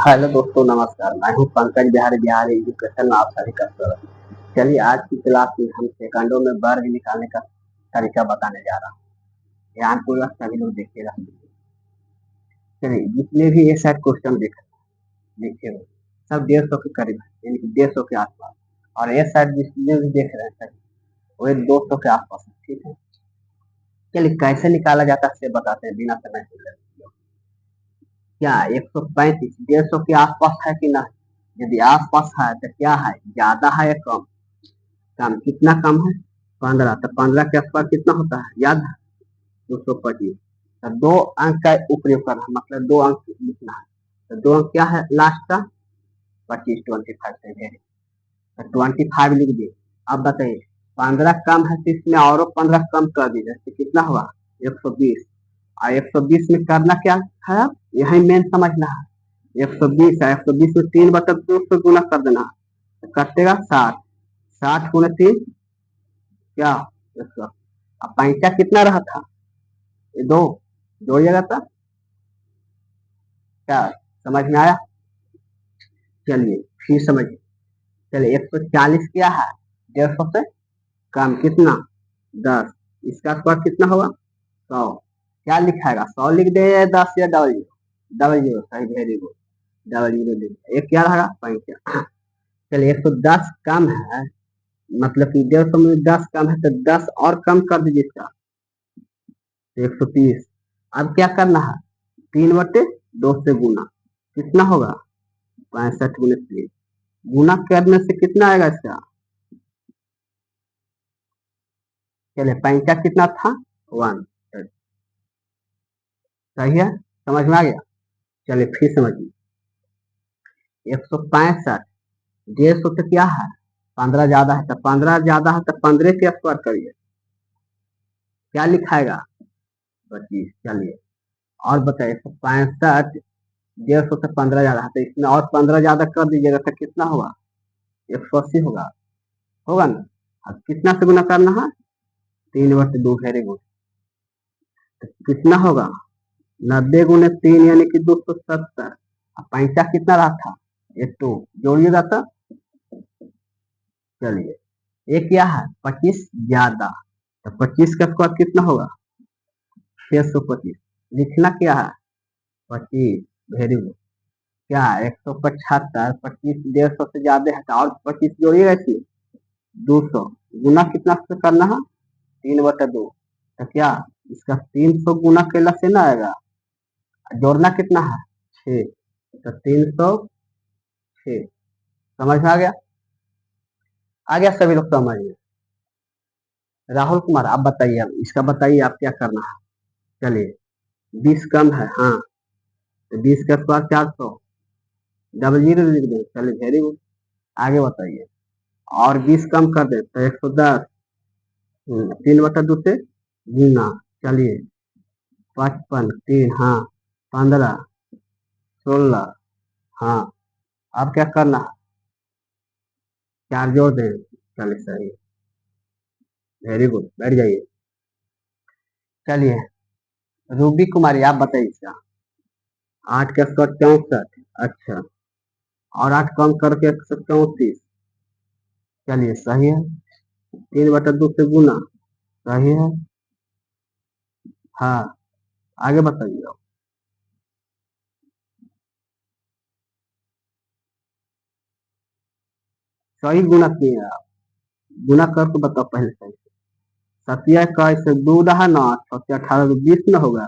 Hello दोस्तों, नमस्कार। मैं हूँ पंकज बिहारी एजुकेशन में आप सभी का स्वागत है। चलिए, आज की क्लास में हम सेकंडों में वर्ग निकालने का तरीका बताने जा रहा हूँ। ध्यानपूर्वक सभी लोग देखिएगा। चलिए, जितने भी ये साइड क्वेश्चन लिखे हुए सब 150 के करीब है, यानी कि 150 के आसपास। और ये साइड जितने भी देख रहे हैं सर, वो 200 के आसपास है। ठीक है, चलिए कैसे निकाला जाता है से बताते हैं बिना समय से। क्या 135 150 के आसपास है कि नहीं? यदि आसपास है तो क्या है, ज्यादा है या कम? कम। कितना कम है? 15। तो 15 के आसपास कितना होता है, याद है? 225। तो 2 अंक का उपयोग करना है, मतलब 2 अंक लिखना है। तो 2 अंक क्या है लास्ट का? 25, 25 से है। तो 25 लिख दिए। अब बताइए, 15 कम है तो इसमें और 15 कम कर दीजिए तो कितना हुआ? 120। और 120 में करना क्या है, अब यही मेन समझना है। 120 है, 120 में 3/2 से गुना कर देना है, तो कटेगा 60। 60 गुना 3 क्या? 100। अब पैंता कितना रहा था? ये 2 जोड़िएगा तो क्या समझ में आया? चलिए फिर समझिए। चलिए, 140 क्या है? 150 से कम। कितना? 10। इसका स्क्वायर कितना होगा? 100। क्या लिखाएगा, 100 लिख दे, 10 या डबल जीरो? डबल जीरो, सही, वेरी गुड। डबल जीरो लिख दिया। एक क्या रहा? पैंता। चलिए, 110 कम है, मतलब कि 150 में 10 कम है तो 10 और कम कर दीजिए इसका, 130। अब क्या करना है? 3/2 से गुना। कितना होगा? 65 गुने 3। गुना करने से कितना आएगा इसका? चलिए, पैंता कितना था? 1। सही है, समझ में आ गया? चलिए फिर समझिए। 165 150 तो क्या है? 15 ज्यादा है, तो 15 ज्यादा है तो 15 के स्क्वायर करिए। क्या लिखाएगा? 25। चलिए और बताइए, 165 150 से 15 ज्यादा है तो इसमें और 15 ज्यादा कर दीजिएगा तो कितना होगा? 180 होगा। होगा ना? अब कितना से गुना करना है? 3/2, वेरी गुड। तो कितना होगा? 90 गुने 3 यानी कि 270। अब पैसा कितना रहा था? 2 जोड़िएगा तो। चलिए, ये क्या है? 25 ज्यादा। तो 25 का स्क्वायर कितना होगा? 625। लिखना क्या है? 25, वेरी गुड। क्या है? 175। 25 150 से ज्यादा है तो और 25 जोड़िएगा इसमें, 200। गुना कितना से करना है? 3/2। तो क्या इसका 300 गुना कैला से ना आएगा? जोड़ना कितना है? 6। तो 306। समझ में आ गया? आ गया सभी लोग समझ में? राहुल कुमार, आप बताइए, अब इसका बताइए आप क्या करना है। चलिए, 20 कम है, हाँ, तो 20 का स्क्वायर 400। डबल जीरो लिख दे। चलिए, वेरी गुड। आगे बताइए। और 20 कम कर दे तो 110। 3/2 से गुना। चलिए, 55 3, हाँ, 15 16, हाँ। अब क्या करना है? 4 जोड़ दें। चलिए, सही, वेरी गुड, बैठ जाइए। चलिए, रूबी कुमारी, आप बताइए इसका। 8 का स्क्वायर 64। अच्छा, और 8 कम करके 134। चलिए, सही है। 3/2 से गुना। सही है, हाँ। आगे बताइए आप। सही गुना किए आप। गुना करके बताओ पहले सही। 7 का इसे 2 रहा ना, 6 18 तो 20 ना होगा।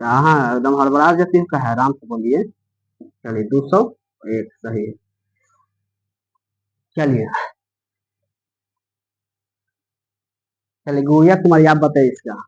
कहाँ एकदम हड़बड़ा जाती है, कहा आराम से बोलिए। चलिए, 201, सही है। चलिए, चलिए गुड़िया कुमारी, आप बताइए इसका।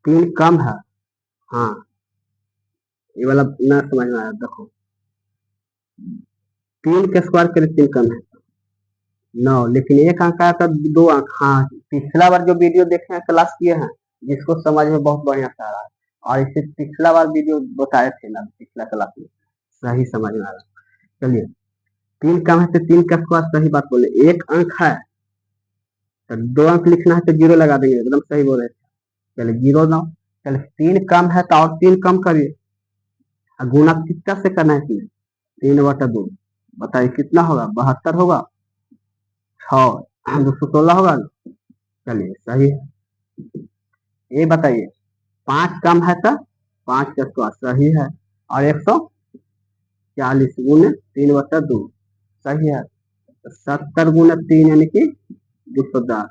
3 कम है, हाँ। ये वाला ना समझ में आया, देखो। 3 के स्क्वायर करीब 3 कम है, 9। लेकिन एक अंक आया था, 2 अंक, हाँ। पिछला बार जो वीडियो देखे हैं, क्लास किए हैं, जिसको समझ में बहुत बढ़िया से आ रहा है। और इसे पिछला बार वीडियो बताए थे ना, पिछला क्लास में, सही समझ में आ रहा है। चलिए, 3 कम है तो 3 का स्क्वायर, सही बात बोले। एक अंक है तो 2 अंक लिखना है तो जीरो लगा देंगे, एकदम सही बोले। चलिए, जीरो 9। चलिए, 3 कम है तो और 3 कम करिए। गुना कितना से करना है इसमें? 3/2। बताइए कितना होगा? 72 होगा। 216 होगा। चलिए सही है। ये बताइए 5 कम है तो 5 का स्क्वायर सही है। और 140 गुने 3/2 सही है। 70 गुने 3 यानी कि 210।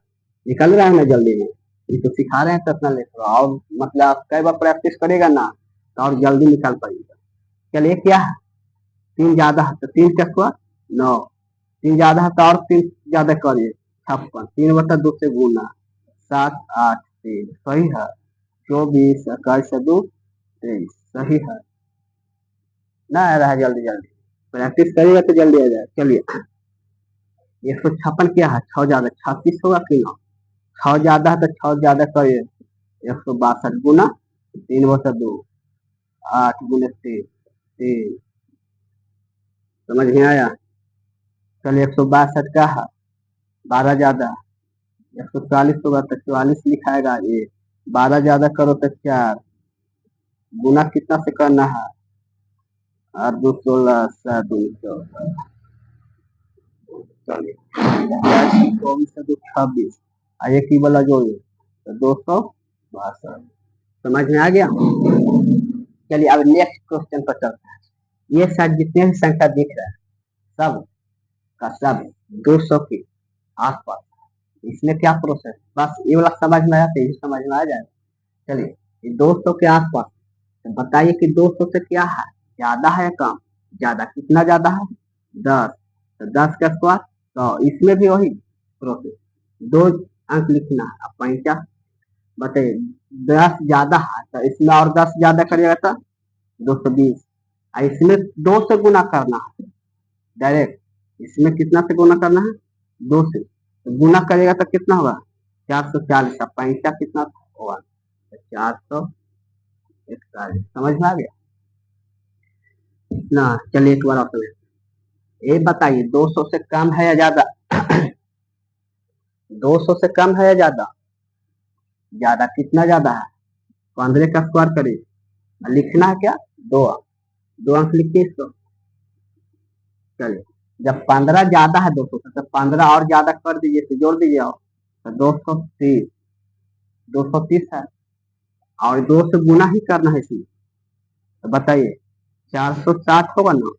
निकल रहा है ना जल्दी में? ये तो सिखा रहे हैं तो अपना लेकर और मतलब कई बार प्रैक्टिस करेगा ना तो और जल्दी निकाल पाएगा। चलिए क्या है? 3 ज्यादा है तो 3 का स्क्वायर 9। 3 ज्यादा है तो और 3 ज्यादा करिए 56। 3/2 से गुना 7 8 3 सही है। 24 21 2 23 सही है। ना आ रहा है जल्दी जल्दी? प्रैक्टिस करिएगा तो जल्दी आ जाए। चलिए 156 क्या है? 6 ज्यादा 36 होगा कि ना? 6 ज्यादा है तो 6 ज्यादा करिए 162 गुना 3/2 8 गुने 3 3 समझ में आया? चलिए 162 का है 12 ज्यादा 140 होगा तो 44 लिखाएगा। ये 12 ज्यादा करो तो 4 गुना कितना से करना है? 8 2 16 7 2 14। चलिए 24 2 26 ये की वाला जोड़िए तो 262। समझ में आ गया? चलिए अब नेक्स्ट क्वेश्चन पर चलते हैं। ये शायद जितने भी संख्या दिख रहा है सब का सब 200 के आसपास। इसमें क्या प्रोसेस? बस ये वाला समझ में आया तो ये समझ में आ जाएगा। चलिए ये 200 के आसपास तो बताइए कि 200 से क्या है? ज्यादा है या कम? ज्यादा। कितना ज्यादा है? 10। तो 10 का स्क्वायर तो इसमें भी वही प्रोसेस 2 अंक लिखना है। अब 50 बताइए 10 ज्यादा है तो इसमें और 10 ज्यादा करिएगा तो 220। इसमें 2 से गुना करना है डायरेक्ट। इसमें कितना से गुना करना है? 2 से। तो गुना करेगा तो कितना होगा? 440। अब 50 कितना होगा? 441। समझ में आ गया ना? चलिए एक बार और समझ। ये बताइए 200 से कम है या ज्यादा? 200 से कम है या ज्यादा? ज्यादा। कितना ज्यादा है? 15 का स्क्वायर करिए। लिखना है क्या? 2 अंक। 2 अंक लिखिए इसको। चलिए जब 15 ज्यादा है 200 से तो 15 और ज्यादा कर दीजिए तो जोड़ दीजिए और तो 230। 230 है और 2 से गुना ही करना है इसमें। तो बताइए 460 होगा ना?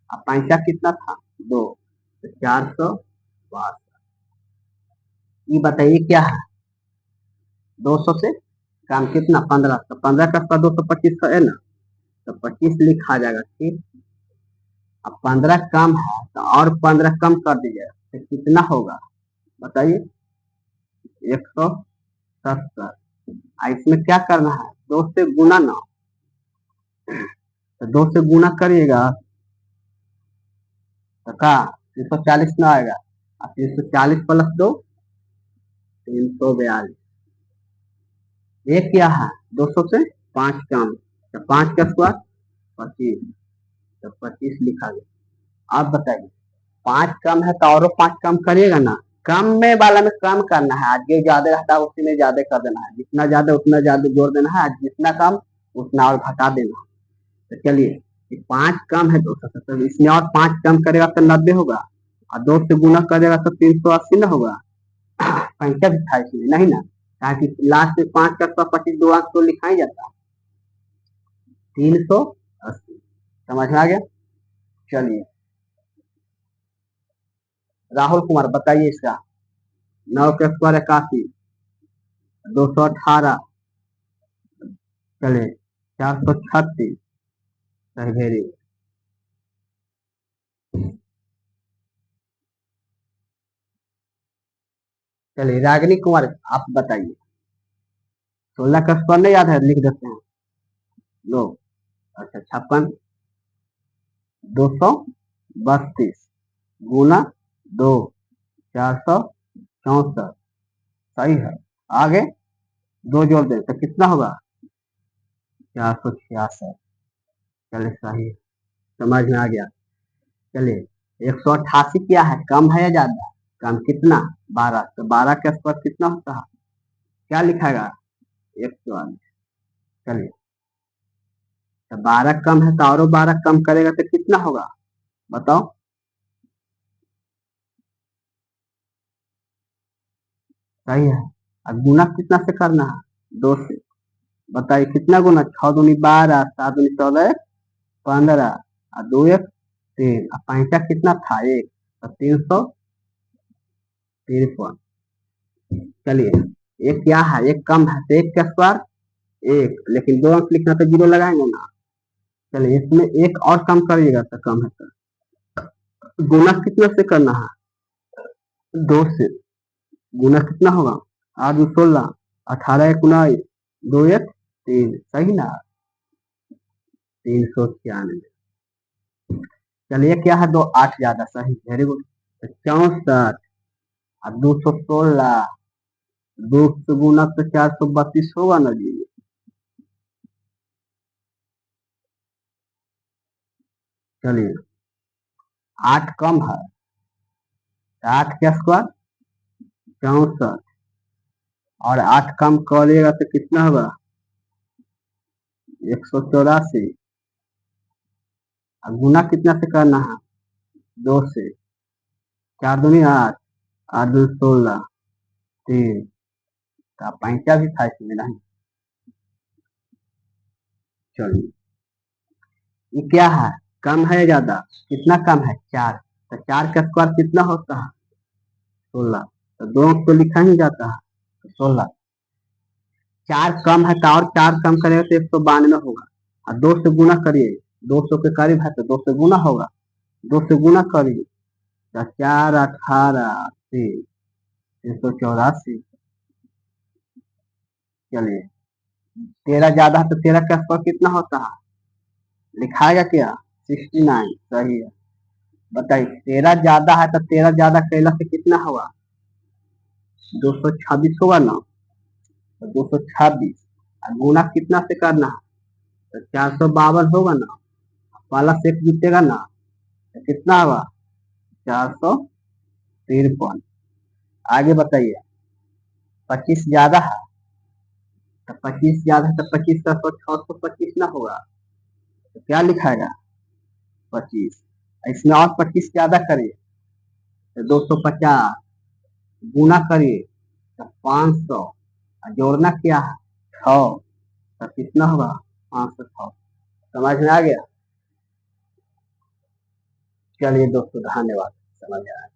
अब 50 कितना था? 2। तो 462। ये बताइए क्या है? 200 से काम कितना? 15। तो 15 का 225 का है ना? तो 25 लिखा जाएगा। ठीक। अब 15 कम है तो और 15 कम कर दीजिए तो कितना होगा? बताइए 170। इसमें क्या करना है? 2 से गुना ना। तो 2 से गुना करिएगा तो क्या 340 ना आएगा? 340 प्लस 2 342। ये क्या है? 200 से 5 कम तो 5 का स्क्वायर 25। तो 25 लिखा गया। आप बताइए 5 कम है तो और 5 कम करिएगा ना? कम में वाला में कम करना है। आज जो ज्यादा रहता है उसी में ज्यादा कर देना है। जितना ज्यादा उतना ज्यादा जोड़ देना है। आज जितना कम उतना और घटा देना है। तो चलिए 5 कम है 200 से तो इसमें और 5 कम करेगा तो 90 होगा। और 2 से गुना करेगा तो 380 ना होगा? संख्या भी था इसमें नहीं ना? ताकि लास्ट में 5 का 25 2 अंक तो लिखा ही जाता है। 380। समझ में आ गया? चलिए राहुल कुमार बताइए इसका। 9 का स्क्वायर 81। 218। चलिए 436। सही वेरी। चलिए रागिनी कुमार आप बताइए। 16 का स्क्वायर नहीं याद है? लिख देते हैं। लो अच्छा 56। 232 गुना 2 464। सही है। आगे 2 जोड़ दें तो कितना होगा? 466। चलिए सही है। समझ में आ गया। चलिए 188 क्या है? कम है या ज्यादा? कम कितना? 12। तो 12 का स्क्वायर कितना होता है? क्या लिखाएगा? 140। चलिए तो 12 कम है तो और 12 कम करेगा तो कितना होगा बताओ। सही है। अब गुना कितना से करना है? 2 से। बताइए कितना गुना, 6 दूनी 12, 7 दूनी 14, 15 और 2 1 3 और पैंता कितना था 1, तो 353। चलिए एक क्या है, एक कम है तो 1 का स्क्वायर 1, लेकिन 2 अंक लिखना तो 0 लगाएंगे ना। चलिए इसमें एक और कम करिएगा तो कम है तो गुना कितना से करना है? 2 से। गुना कितना होगा? 8 2 16, 18 1 19, 2 1 3, सही ना? 396। चलिए क्या है, 2 8 ज्यादा, सही, वेरी गुड। तो 64 और 216, 2 से गुना तो 432 होगा ना जी। चलिए 8 कम है तो 8 का स्क्वायर 64, और 8 कम करिएगा तो कितना होगा? 184। और गुना कितना से करना है? 2 से। 4 दूनी 8, 8 2 16, 3 का पैंता भी था इसमें नहीं। चलिए ये क्या है, कम है या ज्यादा? कितना कम है? 4। तो 4 का स्क्वायर कितना होता है? 16। तो 2 अंक तो लिखा ही जाता है, तो 16। 4 कम है तो और 4 कम करेगा तो 192 होगा। और 2 से गुना करिए, 200 के करीब है तो 2 से गुना होगा। 2 से गुना करिए तो 4 18 384। चलिए 13 ज्यादा है तो 13 का स्क्वायर कितना होता है? लिखाएगा क्या? 69, सही है। बताइए 13 ज्यादा है तो 13 ज्यादा कैला से कितना होगा? 226 होगा ना। तो 226 और गुना कितना से करना है? तो 452 होगा ना। वाला से एक जीतेगा ना, तो कितना होगा? 453। आगे बताइए 25 ज्यादा है, तो 25 ज्यादा है तो 25 का 625 ना होगा, तो क्या लिखाएगा? 25। इसमें और 25 ज्यादा करिए तो 250, गुना करिए तो 500, और जोड़ना क्या है? 6, तो कितना होगा? 506। समझ में आ गया? चलिए दोस्तों धन्यवाद, समझ आया।